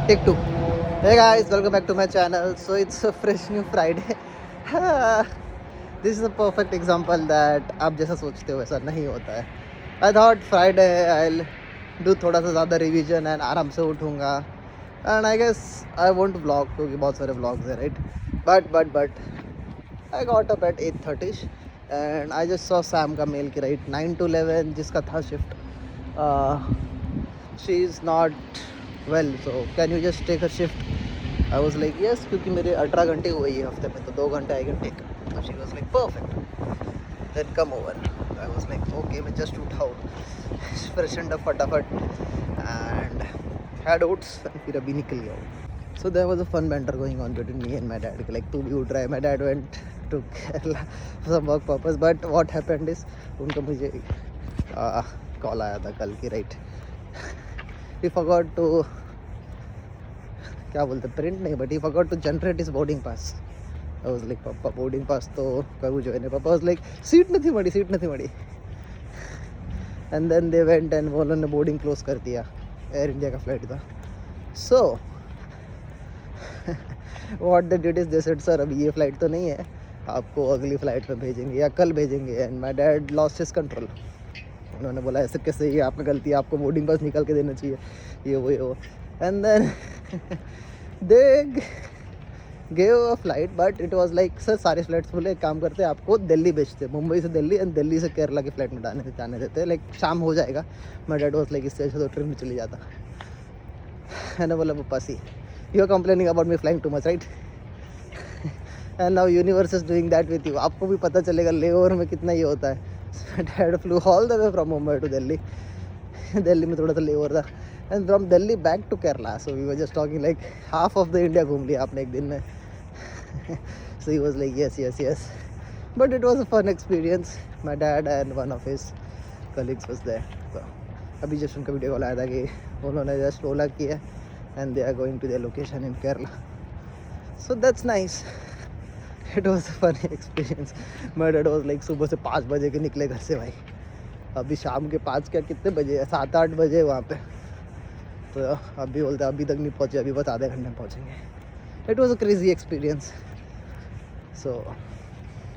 Take two. Hey guys, welcome back to my channel. So it's a fresh new Friday. This is a perfect example that आप जैसा सोचते हो वैसा नहीं होता है. I thought Friday I'll do थोड़ा सा ज़्यादा रिवीजन एंड आराम से उठूँगा. And I guess I won't vlog क्योंकि बहुत सारे vlogs हैं, right? But I got up at 8:30 and I just saw Sam का mail कि right 9 to 11 जिसका था shift. She is not well, so can you just take her shift? I was like yes, क्योंकि मेरे 18 घंटे हुए ये हफ्ते में तो 2 घंटे I can take. So she was like perfect. Then come over. I was like okay, मैं just उठा हूँ, freshened up फटाफट and had oats and फिर अभी निकल गया हूँ. So there was a fun banter going on between me and my dad. Like तू भी उठ रहा है. My dad went to Kerala for some work purpose. But what happened is उनका मुझे कॉल आया था कल की, right? He forgot to क्या बोलते प्रिंट नहीं, but he forgot to generate his boarding pass. I was like पापा बोर्डिंग पास तो करूँ जो है. पापा was like सीट नहीं मड़ी. And then they went and वो उन्होंने बोर्डिंग क्लोज कर दिया. एयर इंडिया का फ्लाइट था. So what they did is they said sir अभी ये फ़्लाइट तो नहीं है, आपको अगली फ़्लाइट पे भेजेंगे या कल भेजेंगे. And my dad lost his control. उन्होंने बोला ऐसे कैसे, ये आपकी गलती है, आपको बोर्डिंग पास निकाल के देना चाहिए, ये वो. And then they gave a flight but it was like sir सारे फ्लाइट्स बोले एक काम करते हैं, आपको दिल्ली भेजते, मुंबई से दिल्ली एंड दिल्ली से केरला की फ़्लाइट में जाने देते, लाइक शाम हो जाएगा. माई डैड वाज लाइक इससे अच्छा तो ट्रेन में चली जाता. मैंने बोला पप्पा see you are complaining about me flying too much, right? And now universe is doing that with you. आपको भी पता चलेगा लेओवर में कितना ये होता है. Dad flew all the way from Mumbai to Delhi. Delhi में थोड़ा सा लेओवर था and from Delhi back to Kerala. So we were just talking like half of the India घूम लिया आपने एक दिन में. So he was like yes but it was a fun experience. My dad and one of his colleagues was there. तो अभी just उनका video call आया था कि उन्होंने जस्ट ओला किया and they are going to their location in Kerala. So that's nice. It was a funny experience. My dad was like सुबह से 5 बजे के निकले घर से भाई. अभी शाम के 5 क्या कितने बजे, 7-8 बजे वहाँ पे. तो अभी बोलते अभी तक नहीं पहुँचे, अभी बस आधे घंटे में पहुँचेंगे. It was a crazy experience. So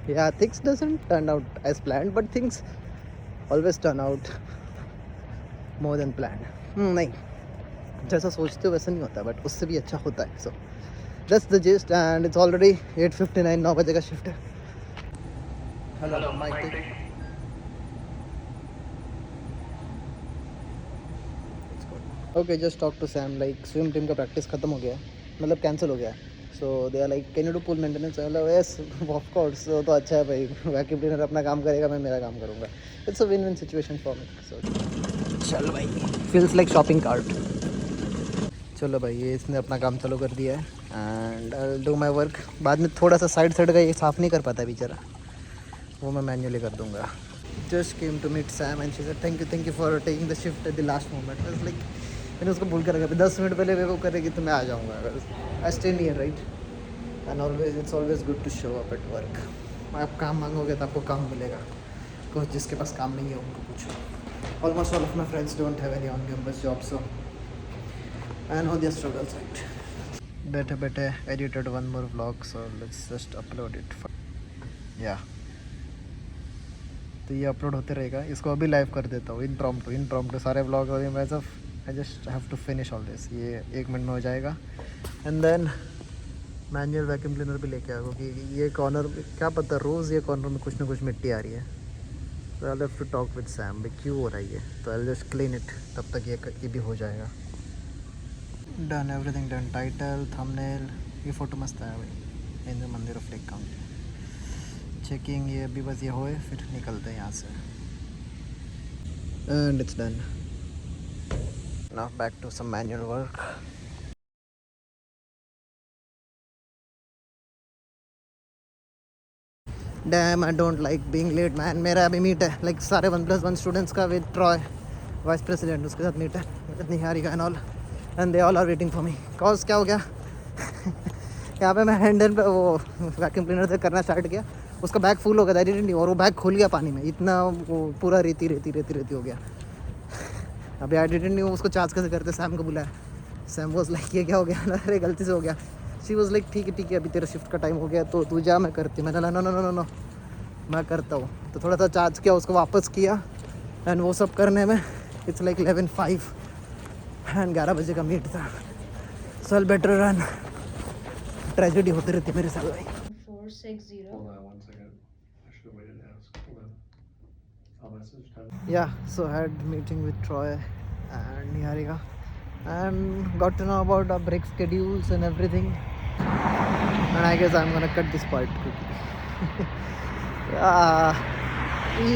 yeah, things doesn't turn out as planned, but things always turn out more than planned. नहीं, जैसा सोचते हो वैसा नहीं होता, बट उससे भी अच्छा होता है. So that's the gist and it's already 8:59. 9 बजे का शिफ्ट है. Hello Mike. Okay just talk to Sam. Like swim team का प्रैक्टिस खत्म हो गया है, मतलब कैंसिल हो गया है. So they are like can you do pool maintenance. मतलब यस ऑफ कोर्स. तो अच्छा है भाई, वैक्यूम क्लीनर अपना काम करेगा, मैं मेरा काम करूँगा. It's a win win situation for me. So चल भाई, फील्स लाइक शॉपिंग कार्ट. चलो भाई ये इसने अपना काम चालू कर दिया है and I will do my work. बाद में थोड़ा सा साइड का ये साफ़ नहीं कर पाता बेचारा, वो मैं मैन्युअली कर दूंगा. Just came to meet Sam and she said thank you for taking the shift at the last moment. बस लाइक मैंने उसको भूल कर रखा, 10 मिनट पहले मेरे को करेगी तो मैं आ जाऊँगा. I stay near, right? And always it's always good to show up at work. आप काम मांगोगे तो आपको काम मिलेगा. कुछ जिसके पास काम नहीं है उनको पूछो. Almost all of my friends don't have any on campus job, so I know their struggles, right? बैठे edited one more vlog, so let's just upload it. Yeah. तो ये अपलोड होते रहेगा. इसको अभी लाइव कर देता हूँ. इनप्रॉम्प्टू सारे व्लॉग हो रहे हैं. I just have to finish all this. ये 1 मिनट में हो जाएगा. And then manual vacuum cleaner भी लेके आओ क्योंकि ये कॉर्नर क्या पता रोज़ ये कॉर्नर में कुछ ना कुछ मिट्टी आ रही है. तो I have to talk with Sam भाई क्यों हो रहा है ये. तो आई जस्ट क्लीन इट. तब तक ये भी हो जाएगा. Done, everything done. Title, thumbnail, ये फ़ोटो मस्त आया भाई. इंद्र मंदिर ऑफ लेक काउंटी. चेकिंग ये अभी बस ये होए फिर निकलते हैं यहाँ से. And it's done. Now back to some manual work. Damn I don't like being late man. मेरा अभी मीट है लाइक सारे 1+1 स्टूडेंट्स का विद ट्रॉय वाइस प्रेसिडेंट, उसके साथ मीट है. Niharika and all and they all are waiting for me. Cause क्या हो गया यहाँ पे मैं हैंडल पे वो वैक्यूम क्लीनर से करना स्टार्ट किया, उसका बैग फुल हो गया था और वो बैग खुल गया पानी में. इतना वो पूरा रेती हो गया. अभी आई डिडंट न्यू. उसको चार्ज कैसे करते, सैम को बुलाया. सैम वाज लाइक ये क्या हो गया? अरे गलती से हो गया। शी वाज लाइक ठीक है अभी तेरा शिफ्ट का टाइम हो गया तो तू जा, मैं करती हूँ। मैंने बोला नो नो नो नो, मैं करता हूँ। तो थोड़ा सा चार्ज किया, उसको वापस किया एंड वो सब करने में इट्स लाइक 11:05 एंड 11 बजे का मीट था। सो आई बेटर रन। ट्रेजेडी होती रहती है मेरे साथ भाई। 460. Hold on 1 second. I should have waited to ask. Hold on. I'll message them. Yeah, so I had meeting with Troy and Niharika and got to know about our break schedules and everything. And I guess I'm gonna cut this part quickly.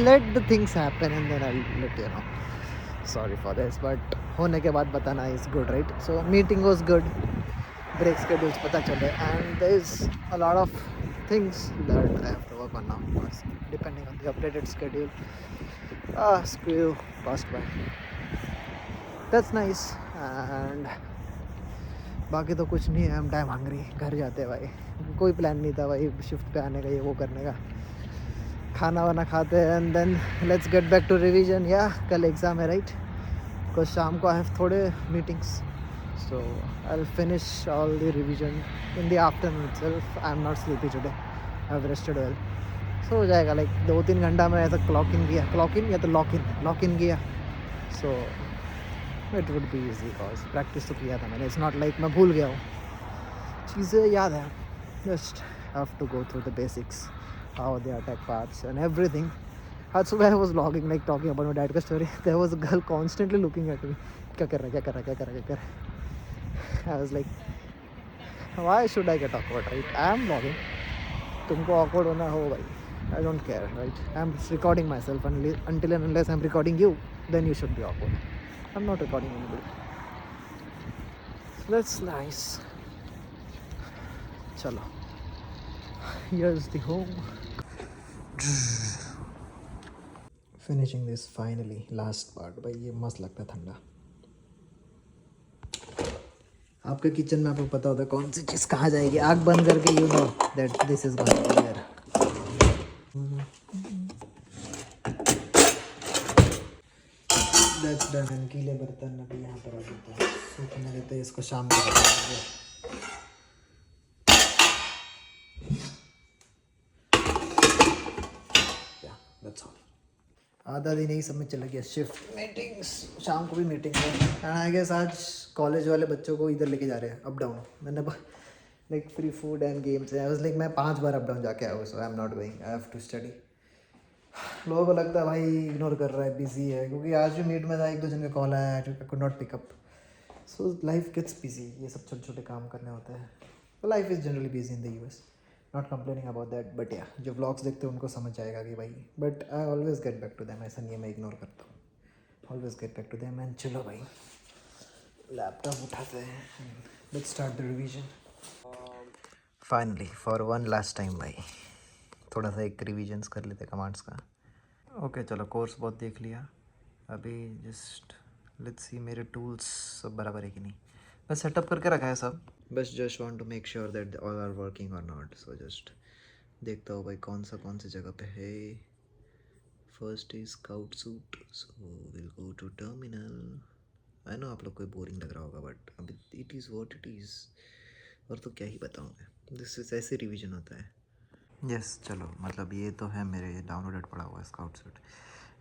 Let the things happen and then I'll let you know. Sorry for this, but होने के बाद बताना is good, right? So meeting was good. Break schedules पता चले and there is a lot of things that I have to work on now, because depending on the updated schedule. Screw passed by. That's nice. And बाकी तो कुछ नहीं है। I'm damn hungry. घर जाते हैं भाई। कोई प्लान नहीं था भाई शिफ्ट पे आने का, ये वो करने का। खाना वाना खाते हैं and then let's get back to revision. या कल एग्ज़ाम है राइट? बिकॉज शाम को आई हैव थोड़े meetings, so I will finish all the revision in the afternoon itself. I am not sleepy today, I have rested well. So हो जाएगा like 2-3 घंटा में ऐसा क्लॉक इन या तो लॉक इन किया, so it would be easy. Because practice तो किया था मैंने, इट्स नॉट लाइक मैं भूल गया हूँ, चीज़ें याद है। Just have to go through the basics, how they attack parts and everything. आज सुबह I was vlogging like talking about my dad का story, there was a girl constantly looking at me, क्या कर रहा है। I was like why should I get awkward, right? I am vlogging, तुमको awkward होना हो भाई, I don't care, right? I am recording myself until and unless I am recording you, then you should be awkward. I'm not recording anybody. That's nice. चलो, here's the home. Finishing this finally, last part. भाई ये मस्त लगता है ठंडा। आपके kitchen में आपको पता होता है कौन सी चीज़ कहाँ जाएगी। आग बंद करके you know that this is going there. That's done. गीले बर्तन अभी यहाँ पर आ देते हैं, सूखने देते हैं इसको, शाम को रखेंगे। Yeah, that's all. आधा दिन यही सब में चला गया, शिफ्ट, मीटिंग्स, शाम को भी मीटिंग है। एंड आई गेस आज कॉलेज वाले बच्चों को इधर लेके जा रहे हैं अप डाउन। मैंने like free food and games है। आई वाज लाइक मैं 5 बार अप डाउन जाके आया हूँ, so I am not going, I have to study. लोगों को लगता है भाई इग्नोर कर रहा है, बिजी है, क्योंकि आज भी मीट में था, 1-2 जन का कॉल आया, I could not pick up. So life gets busy, ये सब छोटे छोटे काम करने होते हैं। तो life is generally busy in the US, not complaining about that, but या जो व्लॉग्स देखते हैं उनको समझ जाएगा कि भाई, but I always get back to them. ऐसा नहीं है मैं इग्नोर करता हूँ, always get back to them. And चलो भाई लैपटॉप उठाते हैं, let's start the revision finally for one last time भाई। थोड़ा सा एक रिविजन्स कर लेते कमांड्स का। ओके चलो, कोर्स बहुत देख लिया, अभी जस्ट लेट्स सी मेरे टूल्स सब बराबर है कि नहीं। बस सेटअप करके रखा है सब, बस just want to make sure that all are working और नॉट। सो जस्ट देखता हूँ भाई कौन सी जगह पे है। First is scout suit, so will go to terminal. I know आप लोग को बोरिंग लग रहा होगा, बट अभी it is what it is, और तो क्या ही बताऊँ मैं, दिस इज ऐसे रिवीजन होता है। यस चलो, मतलब ये तो है मेरे डाउनलोडेड पड़ा हुआ है स्काउट सूट।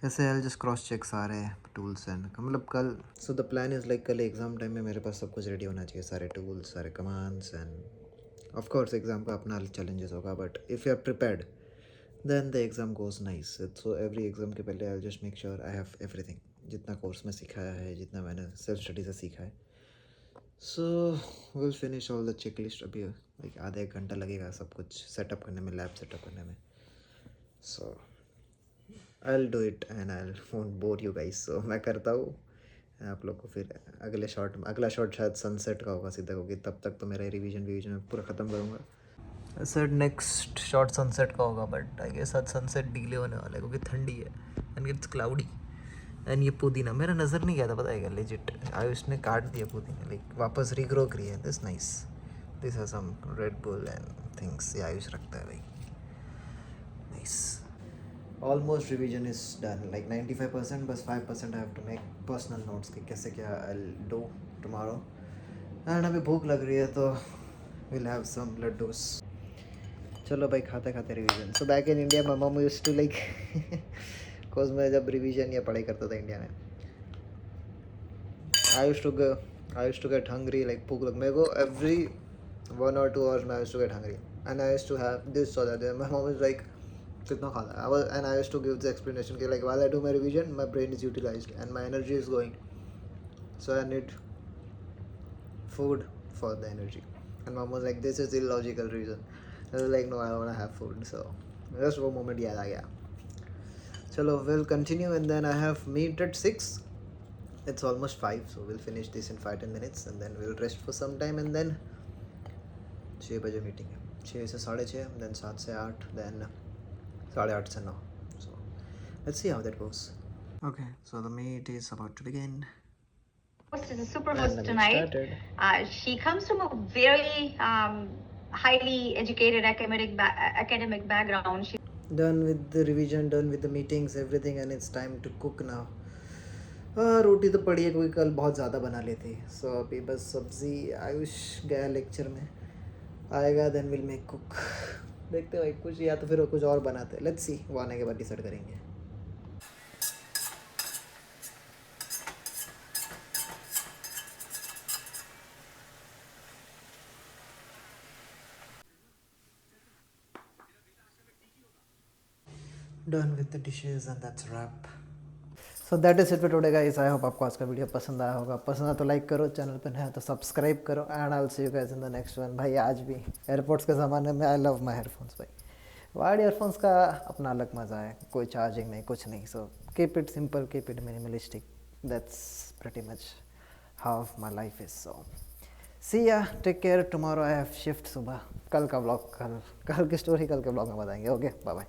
ऐसे आई जस्ट क्रॉस चेक सारे टूल्स एंड मतलब कल। So the plan is like कल एग्ज़ाम टाइम में मेरे पास सब कुछ रेडी होना चाहिए, सारे टूल्स, सारे commands, and of course exam का अपना चैलेंजेस होगा, but if you are prepared then the exam goes nice. So every exam के पहले I just make sure I have everything, जितना कोर्स में सिखाया है, जितना मैंने सेल्फ स्टडी से सीखा है। So will finish all the check list. अभी लाइक आधा 1 घंटा लगेगा सब कुछ सेटअप करने में, लैब सेटअप करने में। सो I'll do it and I won't bore you guys. So मैं करता हूँ आप लोग को, फिर अगला शॉट शायद सनसेट का होगा सीधा, क्योंकि तब तक तो मेरा रिवीजन में पूरा ख़त्म करूँगा। सर नेक्स्ट शॉट सनसेट का होगा, बट आई गेस आज सनसेट डिले होने वाला है क्योंकि ठंडी है एंड इट्स क्लाउडी। एंड ये पुदीना मेरा नज़र नहीं गया था, पता है क्या, लेजिट आयुष ने काट दिया पुदीना, लाइक वापस रीग्रो करी है। This nice, this has some Red Bull and things, ये आयुष रखता है भाई। Nice, almost revision is done, like 95%, बस 5% I have to make personal notes कि कैसे क्या I will do tomorrow. And अभी भूख लग रही है तो विल हैव सम लड्डूस। चलो भाई खाते खाते revision. So back in India my mom used to like because मैं जब रिवीजन या पढ़ाई करता था इंडिया में, I used to get hungry like भूख लग मेरे को एवरी 1 or 2 hours में I used to get hungry and I used to have this और that. My mom is like कितना खाता है and I used to give the explanation कि like while I do my revision my brain is utilized and my energy is going, so I need food for the energy. And mom was like, this is illogical reason. I was like, no, I want to have food. So just वो moment याद आ गया। चलो we'll continue and then I have meet at 6. It's almost 5, so we'll finish this in 5-10 minutes and then we'll rest for some time and then 6 बजे meeting है, 6 से 6:30, then 7 से 8, then 8:30 से 9. So let's see how that goes. Okay, so the meet is about to begin. Is a super And host the meet tonight. started. She comes from a very highly educated academic background. She Done with the revision, done with the meetings, everything, and it's time to cook now. रोटी तो पड़ी है क्योंकि कल बहुत ज़्यादा बना ली थी, सो अभी बस सब्ज़ी। आयुष गया लेक्चर में, आएगा देन विल मेक कुक। देखते भाई कुछ या तो फिर कुछ और बनाते, लेट्स सी, वो आने के बाद डिसाइड करेंगे। Done with the dishes and that's wrap. So that is it for today guys. I hope आपको आज का वीडियो पसंद आया होगा। पसंद आया तो लाइक करो, चैनल पर नया है तो सब्सक्राइब करो and I will see you guys in the next one. भाई आज भी एयरपोर्ट्स के ज़माने में आई लव माई हेयरफोन्स भाई। वायर्ड ईयरफोन्स का अपना अलग मज़ा है, कोई चार्जिंग नहीं कुछ नहीं, so keep it simple, keep it minimalistic, that's pretty much how my life is. So see ya, take care. Tomorrow I have shift सुबह। कल का ब्लॉग कल की स्टोरी कल के ब्लॉग में बताएंगे। Okay bye bye.